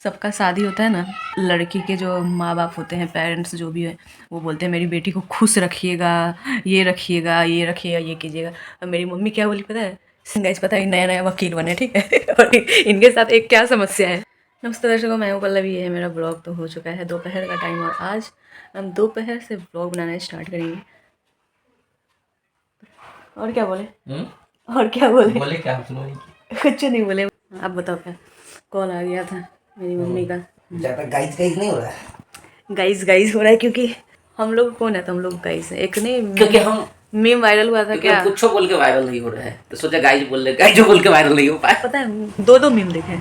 सबका शादी होता है ना, लड़की के जो माँ बाप होते हैं, पेरेंट्स जो भी है, वो बोलते हैं मेरी बेटी को खुश रखिएगा, ये रखिएगा, ये रखिएगा, ये कीजिएगा। और मेरी मम्मी क्या बोली पता है? गाइस पता है नया नया वकील बने, ठीक है। और इनके साथ एक क्या समस्या है। नमस्ते दर्शकों, मैं हूँ पल्लवी। ये है मेरा ब्लॉग। तो हो चुका है दोपहर का टाइम और आज हम दोपहर से ब्लॉग बनाना स्टार्ट करेंगे। और क्या बोले? और क्या बोले क्या? हम सुनो कुछ नहीं बोले। आप बताओ क्या? कॉल आ गया था मेरी मम्मी का। ज़्यादा गाइस गाइस नहीं हो रहा है। गाइस गाइस हो रहा है क्योंकि हम लोग कौन है? तो हम लोग गाइस है। एक नहीं क्योंकि हम मीम वायरल हुआ था क्या? कुछ बोल के वायरल नहीं हो रहा है तो सोचा गाइस बोल ले, गाइस बोल के वायरल नहीं हो पाया। पता है दो मीम देखे।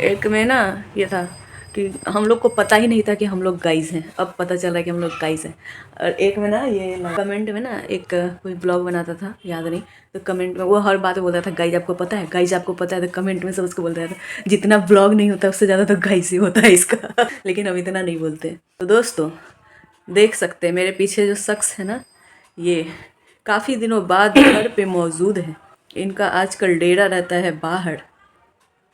एक में ना ये था कि हम लोग को पता ही नहीं था कि हम लोग गाइस हैं, अब पता चल रहा है कि हम लोग गाइस हैं। और एक में ना ये कमेंट में ना एक कोई ब्लॉग बनाता था, याद नहीं, तो कमेंट में वो हर बात बोलता था गाइस आपको पता है, गाइस आपको पता है। तो कमेंट में सब उसको बोलता था जितना ब्लॉग नहीं होता उससे ज़्यादा तो गाइस ही होता है इसका। लेकिन हम इतना नहीं बोलते। तो दोस्तों देख सकते हैं मेरे पीछे जो शख्स है ना, ये काफ़ी दिनों बाद घर पे मौजूद है। इनका आजकल डेरा रहता है बाहर,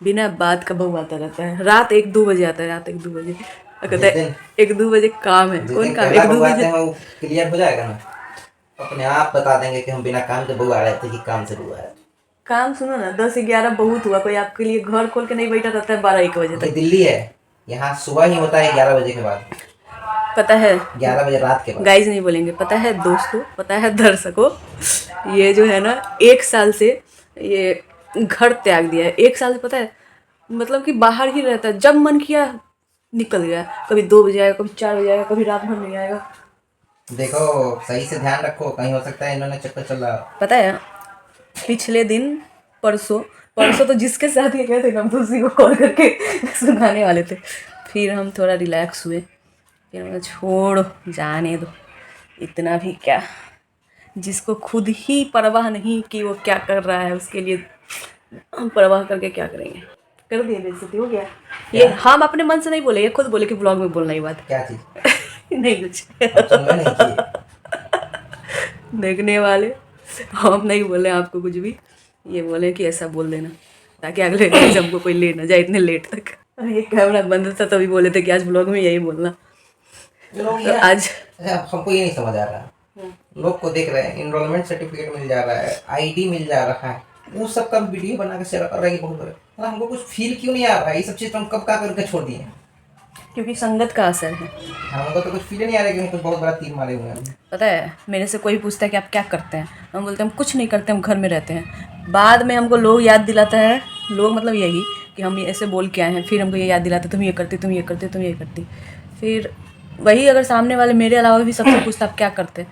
बिना बात का बहू आता रहता है। रात 1-2 बजे आता है, रात 1-2 बजे कहता है 1-2 बजे काम है। कौन काम? 1-2 बजे क्लियर हो जाएगा ना, अपने आप बता देंगे कि हम बिना काम से बहू आ रहे थे कि काम से बहू आ रहे थे। काम सुनो ना, 10-11 बहुत हुआ। कोई आपके लिए घर खोल के नहीं बैठा रहता है 12-1 बजे ये तक। दिल्ली है, यहाँ सुबह ही होता है 11 बजे के बाद। पता है 11 बजे रात के बाद। गाइस नहीं बोलेंगे। पता है दोस्तों, पता है दर्शकों, ये जो है ना 1 साल से ये घर त्याग दिया है। 1 साल से पता है मतलब कि बाहर ही रहता है। जब मन किया निकल गया। कभी 2 बजे आएगा, कभी 4 बजे आएगा, कभी रात भर नहीं आएगा। देखो सही से ध्यान रखो, कहीं हो सकता है इन्होंने चक्कर चला। पता है पिछले दिन परसों परसों तो जिसके साथ ये गए थे ना, हम तो उसी को कॉल करके सुनाने वाले थे। फिर हम थोड़ा रिलैक्स हुए। फिर मैंने छोड़ो, जाने दो, इतना भी क्या। जिसको खुद ही परवाह नहीं कि वो क्या कर रहा है, उसके लिए हम परवाह करके क्या करेंगे। कर दिए, बेइज्जती हो गया। ये हम अपने मन से नहीं बोले, ये खुद बोले कि ब्लॉग में बोलना ही बात। क्या चीज? नहीं कुछ नहीं किए। देखने वाले हम नहीं बोले आपको कुछ भी, ये बोले कि ऐसा बोल देना ताकि अगले दिन से हमको कोई ले ना जाए इतने लेट तक। ये कैमरा बंद था तभी बोले थे कि आज ब्लॉग में यही बोलना। तो आज हमको ये नहीं समझ आ रहा, लोग को देख रहे हैं, इनरोलमेंट सर्टिफिकेट मिल जा रहा है, आईडी मिल जा रहा है, वो सब का वीडियो बना के शेयर कर रहे हैं बहुत बड़े। मतलब हमको कुछ फील क्यों नहीं आ रहा है? ये सब चीज़ तो हम कब का करके छोड़ दिए हैं। क्योंकि संगत का असर है। हमको तो कुछ फील नहीं आ रहा है कि हम कुछ बहुत बड़ा तीर मारे हुए हैं। पता है मेरे से कोई पूछता है कि आप क्या करते हैं, हम बोलते हैं हम कुछ नहीं करते, हम घर में रहते हैं। बाद में हमको लोग याद दिलाता है, लोग मतलब यही कि हम ऐसे बोल के आए हैं, फिर हमको ये याद दिलाते तुम ये करती, तुम ये करती, तुम ये करती। फिर वही अगर सामने वाले मेरे अलावा भी सबसे पूछता आप क्या करते,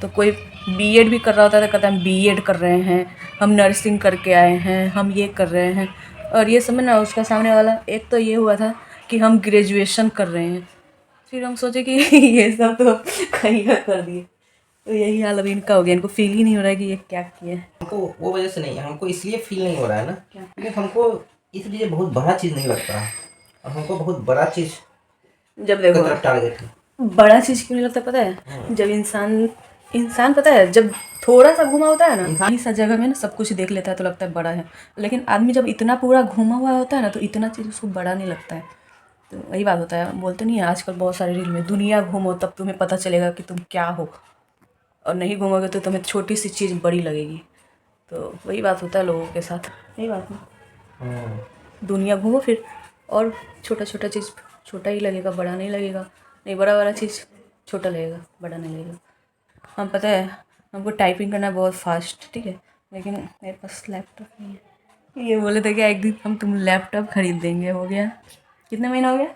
तो कोई बीएड भी कर रहा होता है तो कहता है हम बीएड कर रहे हैं, हम नर्सिंग करके आए हैं, हम ये कर रहे हैं। और ये समझ ना उसका सामने वाला, एक तो ये हुआ था कि हम ग्रेजुएशन कर रहे हैं। फिर हम सोचे कि ये सब तो कहीं का कर दिए। तो यही हाल अभी इनका हो गया, इनको फील ही नहीं हो रहा है कि ये क्या किए। हमको वो वजह से नहीं है, हमको इसलिए फील नहीं हो रहा है ना क्योंकि हमको इसलिए बहुत बड़ा चीज़ नहीं लगता, और हमको बहुत बड़ा चीज़ जब देखो टारगेट है। बड़ा चीज़ क्यों नहीं लगता पता है? जब इंसान पता है जब थोड़ा सा घुमा होता है ना, इस जगह में ना सब कुछ देख लेता है तो लगता है बड़ा है। लेकिन आदमी जब इतना पूरा घुमा हुआ होता है ना, तो इतना चीज़ उसको बड़ा नहीं लगता है। तो वही बात होता है, बोलते नहीं है आजकल बहुत सारे रील में, दुनिया घूमो तब तुम्हें पता चलेगा कि तुम क्या हो, और नहीं घूमोगे तो तुम्हें छोटी सी चीज़ बड़ी लगेगी। तो वही बात होता है लोगों के साथ, यही बात है। दुनिया घूमो फिर, और छोटा छोटा चीज़ छोटा ही लगेगा, बड़ा नहीं लगेगा। नहीं, बड़ा वाला चीज़ छोटा लगेगा, बड़ा नहीं लगेगा। हम पता है हमको टाइपिंग करना बहुत फास्ट, ठीक है, लेकिन मेरे पास लैपटॉप नहीं है। ये बोले थे कि एक दिन हम तुम लैपटॉप खरीद देंगे। हो गया कितने महीना हो गया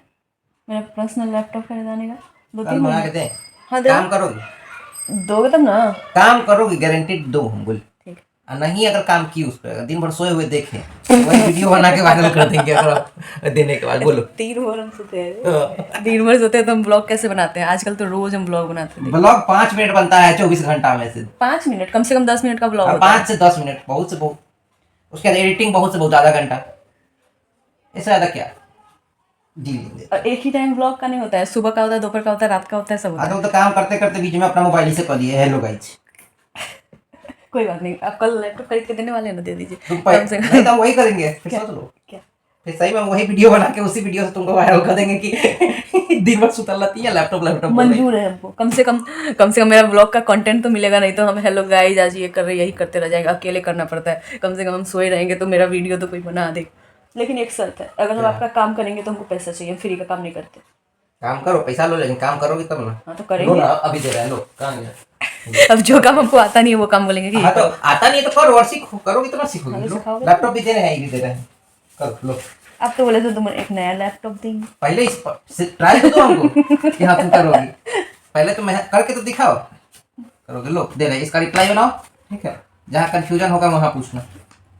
मेरा पर्सनल लैपटॉप खरीदाने का? 2-3 महीने। हाँ दे। काम करोगे? दोगे तब ना। काम करोगे, गारंटी दो हम बोल। ठीक। नहीं अगर काम की उस पर दिन भर सोए हुए देखे वही वीडियो बना के वायरल कर देंगे अगर आप देने के बाद। बोलो। 3 बार हम सोते हैं, 3 बार सोते हैं तो हम ब्लॉग कैसे बनाते हैं? आजकल तो रोज हम ब्लॉग बनाते हैं। ब्लॉग 5 मिनट बनता है 24 घंटा में से। 5 मिनट, कम से कम 10 मिनट का ब्लॉग होता है। 5 से 10 मिनट, बहुत से बहुत। उसके बाद एडिटिंग बहुत से बहुत, आधा घंटा, इससे ज्यादा क्या जी। और एक ही टाइम ब्लॉग का नहीं होता है, सुबह का होता है, दोपहर का होता है, रात का होता है, सब होता है। तो काम करते करते बीच में अपना मोबाइल ही से कर लिए हेलो गाइस। कोई बात नहीं, आप कल लैपटॉप खरीद के देने वाले हैं ना, दे दीजिए। नहीं तो वही करेंगे, फिर सोच लो। क्या? फिर सही में वही वीडियो बना के उसी वीडियो से तुमको वायरल कर देंगे कि दिन भर सुतल रहती है लैपटॉप बोल रही है। मंजूर है हमको, कम से कम मेरा ब्लॉग का कंटेंट तो मिलेगा, नहीं तो हम हेलो गाइस आज ये कर रहे यही करते रह जाएंगे, अकेले करना पड़ता है। कम से कम हम सोए रहेंगे तो मेरा वीडियो तो कोई बना दे। लेकिन एक शर्त है, अगर हम आपका काम करेंगे तो हमको पैसा चाहिए, फ्री का काम नहीं करते। काम करो, पैसा लो, लेकिन काम करोगे तब ना। हाँ तो लो करेंगे। ना, अभी दे रहे हैं, लो कहाँ गया? अब जो काम हमको आता नहीं है वो काम बोलेंगे कि हाँ तो आता नहीं है तो करो, और सीखो, करोगे तो ना सीखोगे। हाँ, लो, सिखाओगे। लैपटॉप भी दे रहे हैं, ये भी दे रहे हैं, करो लो। अब तो बोले तो तुम एक नया लैपटॉप देंगे। पहले इस ट्राई तो दो हमको कि हाँ तुम करोगी, पहले तो मैं करके तो दिखाओ, करोगे। लो दे रहे हैं, इसका रिप्लाई बनाओ, ठीक है। जहाँ कंफ्यूजन होगा वहाँ पूछना,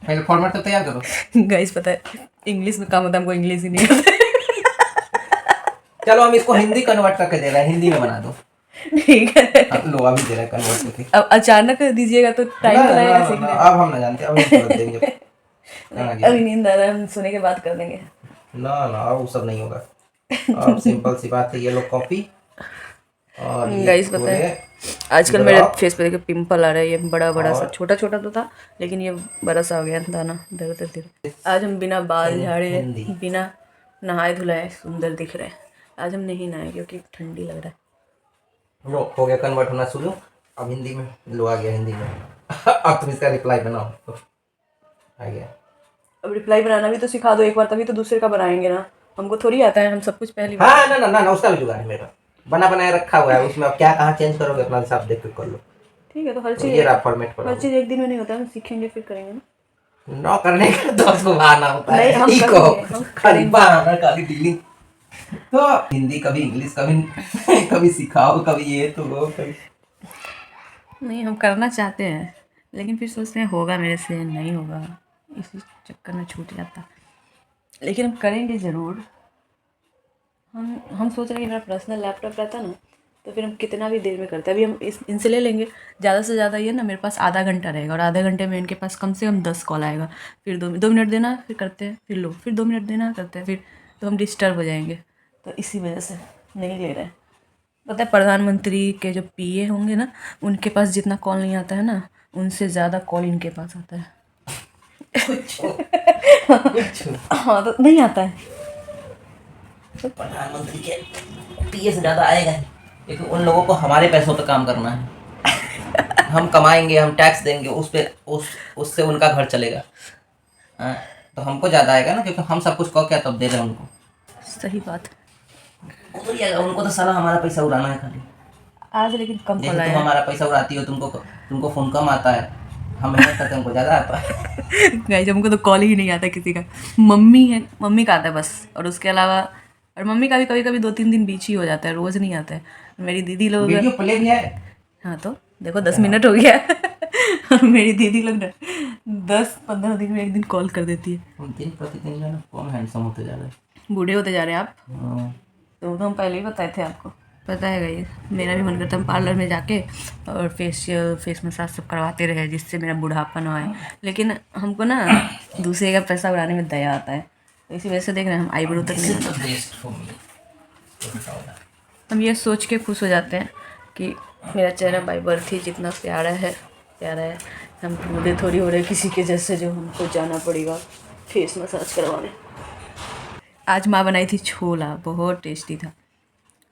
पहले फॉर्मेट तो तैयार करो। गाइस पता है इंग्लिश में काम होता है, हमको इंग्लिश ही नहीं आता। चलो हम इसको हिंदी कन्वर्ट करके दे रहे हैं, हिंदी में बना दो। ठीक है, अब लो अभी दे रहे हैं कन्वर्ट करके। अब अचानक कर दीजिएगा तो टाइम तो लगेगा सीखने में। अब हम ना जानते, अब हम कर देंगे। अभी नींद आ रहा है, हम सोने के बाद कर देंगे। ना अब वो सब नहीं होगा। अब सिंपल सी बात है, ये लो कॉपी। और ये गाइस पता है आजकल मेरे फेस पे देखिए पिंपल आ रहा है, ये बड़ा बड़ा सा, छोटा छोटा तो था लेकिन ये बड़ा सा हो गया दाना धीरे धीरे। आज हम बिना बाल झाड़े बिना नहाए धुलाए सुंदर दिख रहे हैं। आज हम नहीं नहाए क्योंकि ठंडी लग रहा है। लो हो गया कन्वर्ट होना शुरू, अब हिंदी में लो आ गया हिंदी में। अब तुम इसका रिप्लाई बनाओ, तो आ गया। अब रिप्लाई बनाना भी तो सिखा दो एक बार, तभी तो दूसरे का बनाएंगे ना। हमको थोड़ी आता है, हम सब कुछ पहली बार। हाँ ना उसका भी जुगाड़ है मेरा, बना बनाया रखा हुआ है, उसमें अब क्या कहाँ चेंज करोगे अपना हिसाब देख के कर लो। ठीक है, तो हर तो चीज़ ये रहा फॉर्मेट पर। हर चीज़ एक दिन में नहीं होता है, हम सीखेंगे फिर करेंगे ना। नौ करने का 10 को बहाना होता है। नहीं, हम ठीक करेंगे, हो, हम खाली बहाना, खाली डीलिंग। तो हिंदी कभी इंग्लिश कभी कभी सिखाओ, कभी ये तो वो कभी। नहीं हम करना चाहते हैं लेकिन फिर सोचते हैं होगा मेरे से नहीं होगा, इसी चक्कर में छूट जाता। लेकिन हम करेंगे ज़रूर। हम सोच रहे हैं कि मेरा पर्सनल लैपटॉप रहता ना तो फिर हम कितना भी देर में करते हैं। अभी हम इनसे ले लेंगे, ज़्यादा से ज़्यादा ये ना मेरे पास आधा घंटा रहेगा, और आधे घंटे में इनके पास कम से कम 10 कॉल आएगा। फिर 2 मिनट देना, फिर करते हैं, फिर लो, फिर 2 मिनट देना, करते हैं, फिर तो हम डिस्टर्ब हो जाएंगे। तो इसी वजह से नहीं ले रहे हैं। पता है प्रधानमंत्री के जो पीए होंगे ना, उनके पास जितना कॉल नहीं आता है ना, उनसे ज़्यादा कॉल इनके पास आता है। हाँ तो नहीं आता है। प्रधानमंत्री के पीए से ज्यादा आएगा, क्योंकि उन लोगों को हमारे पैसों पे काम करना है। हम कमाएंगे, हम टैक्स देंगे, उससे उनका घर चलेगा। तो हमको ज्यादा आएगा ना, क्योंकि हम सब कुछ कह क्या तब दे रहे हैं उनको। सही बात। उनको तो सारा हमारा पैसा उड़ाना है खाली। आज लेकिन कम जैसे कॉल तुम आया। हमारा पैसा उड़ाती हो, तुमको फोन कम आता है, हम मेहनत करते हैं, हमको ज्यादा आता है। गाइस हमको तो कॉल ही नहीं आता किसी का। मम्मी है, मम्मी का आता है बस, और उसके अलावा, और मम्मी का भी कभी कभी 2-3 दिन बीच ही हो जाता है, रोज़ नहीं आता है। मेरी दीदी लोग, वीडियो प्ले भी है। हाँ तो देखो 10 मिनट हो गया। और मेरी दीदी लोग ना 10-15 दिन में एक दिन कॉल कर देती है। दिन प्रतिदिन जो है कौन हैंडसम होते जा रहे हैं। बूढ़े होते जा रहे हैं आप। हाँ। तो हम पहले ही बताए थे आपको, पता है गाइस मेरा भी मन करता है हम पार्लर में जाके और फेशियल फेस मसाज सब करवाते रहे, जिससे मेरा बुढ़ापा ना आए। लेकिन हमको ना दूसरे का पैसा उड़ाने में दया आता है, तो इसी वजह से देख रहे हैं हम आईब्रो तक नहीं। हम ये सोच के खुश हो जाते हैं कि मेरा चेहरा बाय बर्थ ही जितना प्यारा है। हम बूढ़े थोड़ी हो रहे किसी के जैसे जो हमको जाना पड़ेगा फेस मसाज करवाने। आज माँ बनाई थी छोला, बहुत टेस्टी था,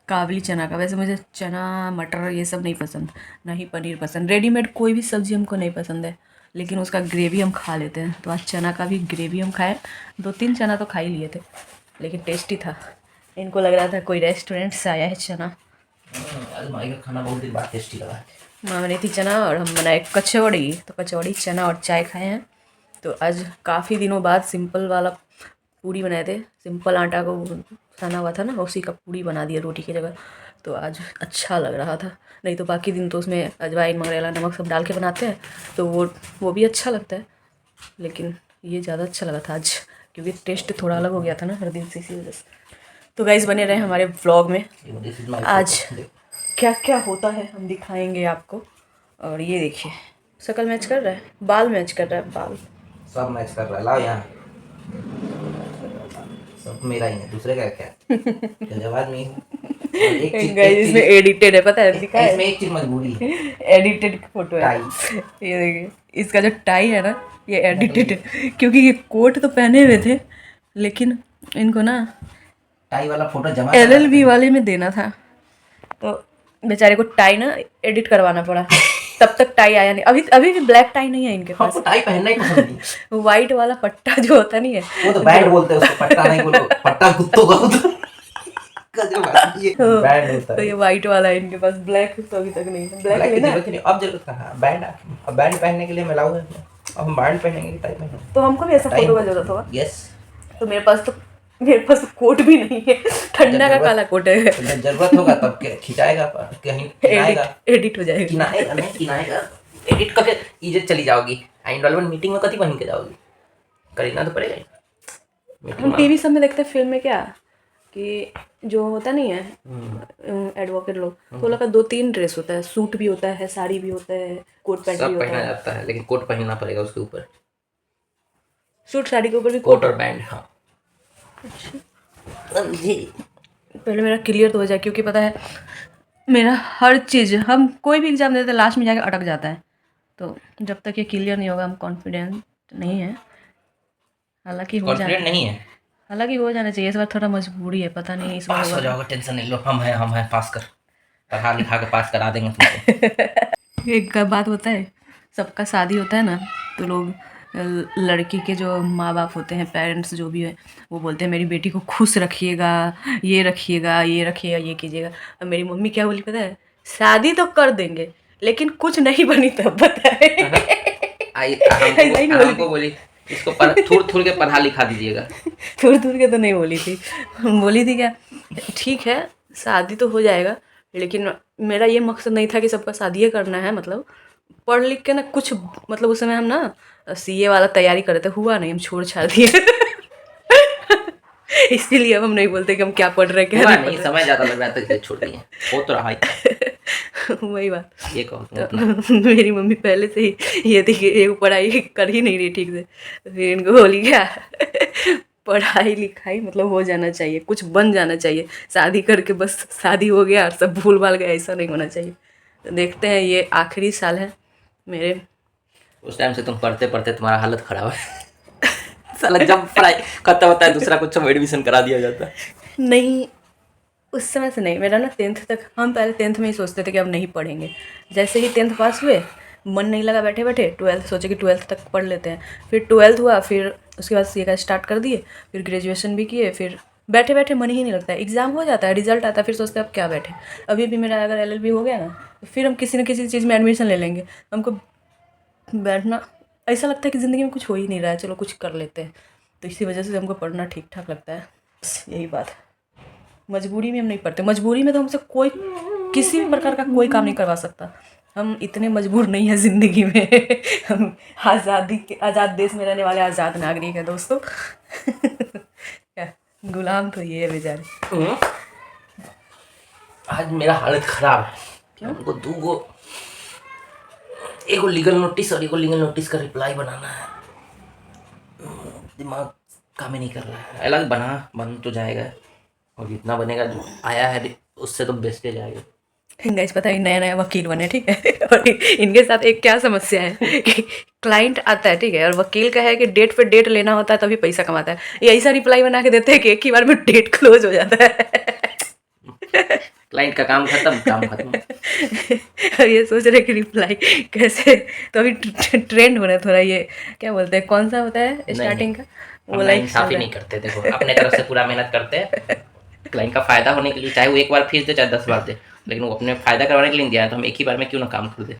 काबली चना का। वैसे मुझे चना मटर ये सब नहीं पसंद, ना ही पनीर पसंद, रेडीमेड कोई भी सब्ज़ी हमको नहीं पसंद है, लेकिन उसका ग्रेवी हम खा लेते हैं। तो आज चना का भी ग्रेवी हम खाए, 2-3 चना तो खा ही लिए थे, लेकिन टेस्टी था। इनको लग रहा था कोई रेस्टोरेंट से आया है चना। आज माई का खाना बहुत दिन बाद टेस्टी लगा। माँ बनी थी चना और हम बनाए कचौड़ी, तो कचौड़ी चना और चाय खाए हैं। तो आज काफ़ी दिनों बाद सिंपल वाला पूड़ी बनाए थे, सिंपल आटा को साना हुआ था ना, उसी का पूड़ी बना दिया रोटी की जगह। तो आज अच्छा लग रहा था, नहीं तो बाकी दिन तो उसमें अजवाइन मंगरेला नमक सब डाल के बनाते हैं, तो वो भी अच्छा लगता है, लेकिन ये ज़्यादा अच्छा लगा था आज, क्योंकि टेस्ट थोड़ा अलग हो गया था ना हर दिन से, इसी वजह से। तो गाइस बने रहे हमारे व्लॉग में, आज क्या क्या होता है हम दिखाएंगे आपको। और ये देखिए शक्ल मैच कर रहा है, बाल मैच कर रहा है, बाल सब मैच कर रहा है। लाओ यहाँ, सब मेरा ही है, दूसरे का क्या। जवाब नहीं इसमें एडिटेड है, पता है दिखा है, इसमें एक चीज मजबूरी है, एडिटेड फोटो है। ये देखिए इसका जो टाई है ना, ये एडिटेड है, क्योंकि ये कोट तो पहने हुए थे लेकिन इनको ना टाई वाला फोटो जमा LLB वाले में देना था, तो बेचारे को टाई ना एडिट करवाना पड़ा। तब तक टाई आया नहीं। अभी अभी भी ब्लैक टाई नहीं है इनके पास। हमको टाई पहनना ही पसंद नहीं। वाइट वाला पट्टा जो होता नहीं है, वो तो बैंड बोलते हैं उसको, पट्टा नहीं बोलो, पट्टा कुत्तों का होता है। बैंड होता तो है। ये वाइट वाला है इनके पास, ब्लैक तो अभी तक नहीं है। ब्लैक ब्लैक की लेना जरूरत ही नहीं, अब जरूरत कहाँ है? बैंड, अब बैंड पहनने के लिए मैं लाऊं, अब हम बैंड पहनेंगे कि टाई पहनेंगे? तो हमको भी ऐसा टाई फोटो का जरूरत होगा। यस। तो मेरे पास तो कोट भी नहीं है, ठंडा का काला कोट है। तो जब जरूरत होगा तब खिंचाएगा, कहीं किनाएगा, एडिट हो जाएगा। किनाएगा नहीं, किनाएगा, एडिट करके इज्जत चली जाओगी। एनरोलमेंट मीटिंग में कथी पहन के जाओगी? करना तो पड़ेगा ही। हम टीवी सब में देखते हैं, फिल्म में क्या कि जो होता नहीं है एडवोकेट लोग, तो लगा 2-3 ड्रेस होता है, सूट भी होता है, साड़ी भी होता है, कोट पैंट भी सब होता पहना है। जाता है, लेकिन कोट पहनना पड़ेगा उसके ऊपर। सूट साड़ी के ऊपर भी कोट और बैंड। हाँ जी। पहले मेरा क्लियर तो हो जाए, क्योंकि पता है मेरा हर चीज़, हम कोई भी एग्जाम देते हैं लास्ट में जाके अटक जाता है। तो जब तक ये क्लियर नहीं होगा हम कॉन्फिडेंट नहीं है। हालांकि हो जाना चाहिए। इस बार थोड़ा मजबूरी है, पता नहीं इस बार पास हो जाओगे, टेंशन नहीं लो, हम हैं पास कर, पढ़ा लिखा के पास करा देंगे तुमको। एक बात होता है, सबका शादी होता है ना, तो लोग लड़की के जो माँ बाप होते हैं, पेरेंट्स जो भी है, वो बोलते हैं मेरी बेटी को खुश रखिएगा, ये रखिएगा, ये रखिएगा, ये कीजिएगा। और मेरी मम्मी क्या बोली पता है, शादी तो कर देंगे लेकिन कुछ नहीं बनी तब बताए। हमको बोली इसको थोड़ थोड़ के पढ़ा लिखा दीजिएगा। थोड़ी दूर के तो नहीं बोली थी, बोली थी क्या, ठीक है शादी तो हो जाएगा, लेकिन मेरा ये मकसद नहीं था कि सबका शादी करना है। मतलब पढ़ लिख के ना कुछ, मतलब उस समय हम ना CA वाला तैयारी कर रहे थे, हुआ नहीं, हम छोड़ छाड़ दिए। इसीलिए अब हम नहीं बोलते कि हम क्या पढ़ रहे, क्या नहीं। समय ज़्यादा लग रहा था इसलिए छोड़ दिए, हो तो रहा है। वही बात ये कहो तो मेरी मम्मी पहले से ही ये थी कि ये पढ़ाई कर ही नहीं रही ठीक से, तो फिर इनको बोली क्या, पढ़ाई लिखाई मतलब हो जाना चाहिए, कुछ बन जाना चाहिए, शादी करके बस शादी हो गया और सब भूल भाल गया, ऐसा नहीं होना चाहिए। तो देखते हैं, ये आखिरी साल है मेरे। उस टाइम से तुम पढ़ते पढ़ते तुम्हारा हालत खराब है। साला जब पढ़ाई खत्म होता है दूसरा कुछ एडमिशन करा दिया जाता है। नहीं, उस समय से नहीं, मेरा ना 10th तक, हम पहले 10th में ही सोचते थे कि अब नहीं पढ़ेंगे। जैसे ही 10th पास हुए, मन नहीं लगा बैठे बैठे, 12th सोचे कि 12th तक पढ़ लेते हैं। फिर 12th हुआ, फिर उसके बाद CA का स्टार्ट कर दिए, फिर ग्रेजुएशन भी किए। फिर बैठे बैठे मन ही नहीं लगता है, एग्ज़ाम हो जाता है, रिजल्ट आता है, फिर सोचते हैं अब क्या बैठे। अभी भी मेरा अगर LLB हो गया ना, तो फिर हम किसी न किसी चीज़ में एडमिशन ले लेंगे। हमको बैठना ऐसा लगता है कि ज़िंदगी में कुछ हो ही नहीं रहा है, चलो कुछ कर लेते हैं। तो इसी वजह से हमको पढ़ना ठीक ठाक लगता है, बस यही बात है। मजबूरी में हम नहीं पढ़ते, मजबूरी में तो हमसे कोई किसी भी प्रकार का कोई काम नहीं करवा सकता। हम इतने मजबूर नहीं हैं ज़िंदगी में। हम आज़ाद देश में रहने वाले आज़ाद नागरिक हैं दोस्तों। क्या गुलाम तो ये है बेचारे। आज मेरा हालत खराब है, हमको एगो लीगल नोटिस और एगो लीगल नोटिस का रिप्लाई बनाना है। दिमाग काम ही नहीं कर रहा है। अलग बन तो जाएगा, और जितना बनेगा जो आया है उससे तो बेस्ट ही जाएगा। गाइस पता है नया नया वकील बने, ठीक है। और इनके साथ एक क्या समस्या है कि क्लाइंट आता है, ठीक है, और वकील का है कि डेट पे डेट लेना होता है तभी पैसा कमाता है। ये ऐसा रिप्लाई बना के देते हैं कि एक ही बार में डेट क्लोज हो जाता है। क्लाइंट का काम खत्म। और ये सोच रहे कि रिप्लाई कैसे, तो अभी ट्रेंड हो रहा है थोड़ा, ये क्या बोलते हैं, कौन सा होता है स्टार्टिंग का, वो लाइक इंसाफी नहीं करते। देखो अपने तरफ से पूरा मेहनत करते हैं क्लाइंट का फायदा होने के लिए, चाहे वो एक बार फीस दे चाहे 10 बार दे, लेकिन वो अपने फायदा करवाने के लिए दिया है, तो हम एक ही बार में क्यों ना काम कर दे।